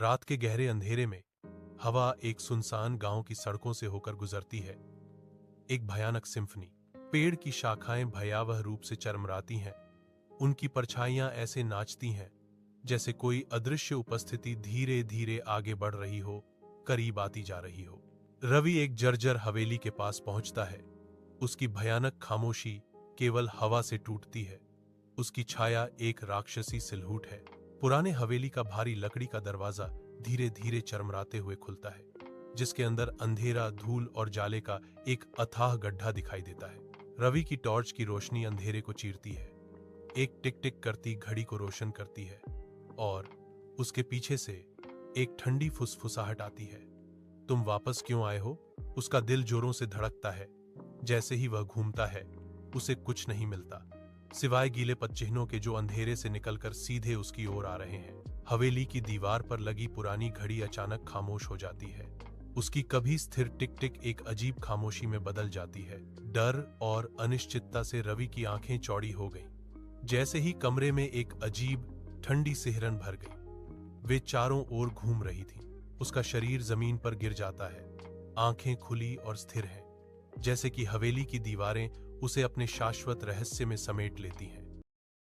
रात के गहरे अंधेरे में हवा एक सुनसान गांव की सड़कों से होकर गुजरती है। एक भयानक सिम्फनी। पेड़ की शाखाएं भयावह रूप से चरमराती हैं। उनकी परछाइयां ऐसे नाचती हैं जैसे कोई अदृश्य उपस्थिति धीरे धीरे आगे बढ़ रही हो, करीब आती जा रही हो। रवि एक जर्जर हवेली के पास पहुंचता है। उसकी भयानक खामोशी केवल हवा से टूटती है। उसकी छाया एक राक्षसी सिलहूट है। पुराने हवेली का भारी लकड़ी का दरवाजा धीरे धीरे चरमराते हुए खुलता है, जिसके अंदर अंधेरा, धूल और जाले का एक अथाह गड्ढा दिखाई देता है। रवि की टॉर्च की रोशनी अंधेरे को चीरती है, एक टिक टिक करती घड़ी को रोशन करती है और उसके पीछे से एक ठंडी फुसफुसाहट आती है। तुम वापस क्यों आए हो? उसका दिल जोरों से धड़कता है। जैसे ही वह घूमता है, उसे कुछ नहीं मिलता सिवाय गीले पदचिह्नों के जो अंधेरे से निकलकर सीधे उसकी ओर आ रहे हैं। हवेली की दीवार पर लगी पुरानी घड़ी अचानक खामोश हो जाती है। उसकी कभी स्थिर टिक टिक एक अजीब खामोशी में बदल जाती है। डर और अनिश्चितता से रवि की आंखें चौड़ी हो गईं। जैसे ही कमरे में एक अजीब ठंडी सिहरन भर गई। वे चारों ओर घूम रही थी। उसका शरीर जमीन पर गिर जाता है, आंखें खुली और स्थिर हैं, जैसे कि हवेली की दीवारें उसे अपने शाश्वत रहस्य में समेट लेती हैं।